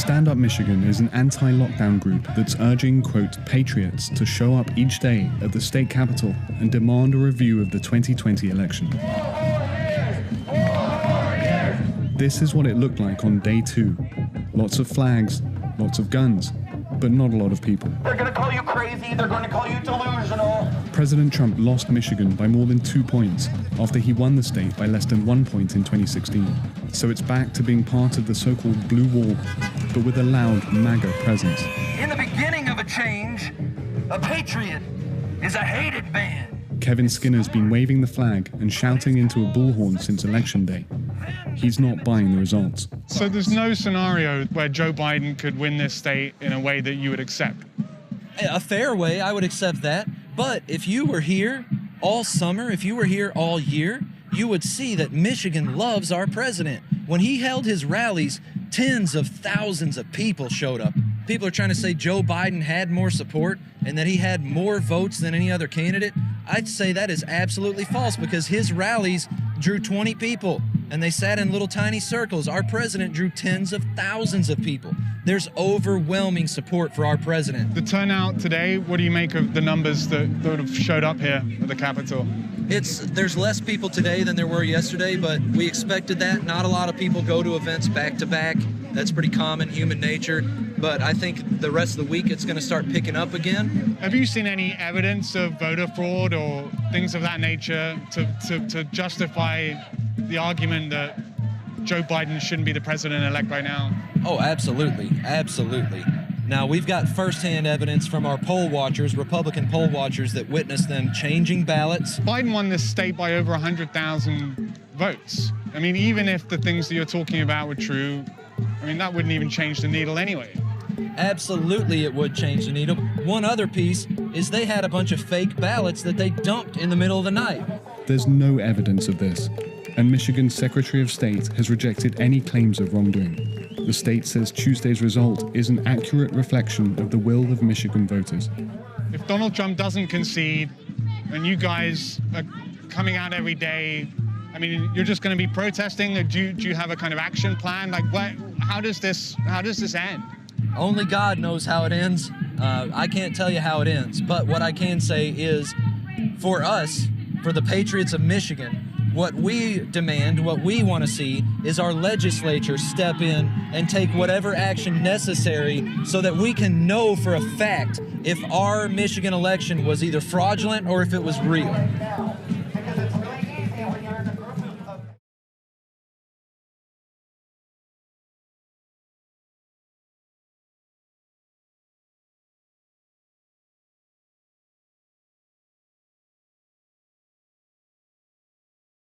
Stand Up Michigan is an anti-lockdown group that's urging, quote, patriots to show up each day at the state capitol and demand a review of the 2020 election. This is what it looked like on day 2. Lots of flags, lots of guns, but not a lot of people. They're going to call you crazy, they're going to call you delusional. President Trump lost Michigan by more than 2 points after he won the state by less than 1 point in 2016. So it's back to being part of the so-called Blue Wall, but with a loud MAGA presence. In the beginning of a change, a patriot is a hated man. Kevin Skinner's been waving the flag and shouting into a bullhorn since Election Day. He's not buying the results. So there's no scenario where Joe Biden could win this state in a way that you would accept? A fair way, I would accept that. But if you were here all summer, if you were here all year, you would see that Michigan loves our president. When he held his rallies, tens of thousands of people showed up. People are trying to say Joe Biden had more support and that he had more votes than any other candidate. I'd say that is absolutely false because his rallies drew 20 people and they sat in little tiny circles. Our president drew tens of thousands of people. There's overwhelming support for our president. The turnout today, what do you make of the numbers that have showed up here at the Capitol? There's less people today than there were yesterday, but we expected that. Not a lot of people go to events back to back. That's pretty common, human nature. But I think the rest of the week it's going to start picking up again. Have you seen any evidence of voter fraud or things of that nature to justify the argument that Joe Biden shouldn't be the president-elect right now? Oh, absolutely. Absolutely. Now, we've got firsthand evidence from our poll watchers, Republican poll watchers, that witnessed them changing ballots. Biden won this state by over 100,000 votes. I mean, even if the things that you're talking about were true, I mean, that wouldn't even change the needle anyway. Absolutely, it would change the needle. One other piece is they had a bunch of fake ballots that they dumped in the middle of the night. There's no evidence of this, and Michigan's Secretary of State has rejected any claims of wrongdoing. The state says Tuesday's result is an accurate reflection of the will of Michigan voters. If Donald Trump doesn't concede, and you guys are coming out every day, I mean, you're just going to be protesting? Or do you have a kind of action plan? Like, how does this end? Only God knows how it ends. I can't tell you how it ends. But what I can say is, for us, for the Patriots of Michigan, what we demand, what we want to see, is our legislature step in and take whatever action necessary so that we can know for a fact if our Michigan election was either fraudulent or if it was real.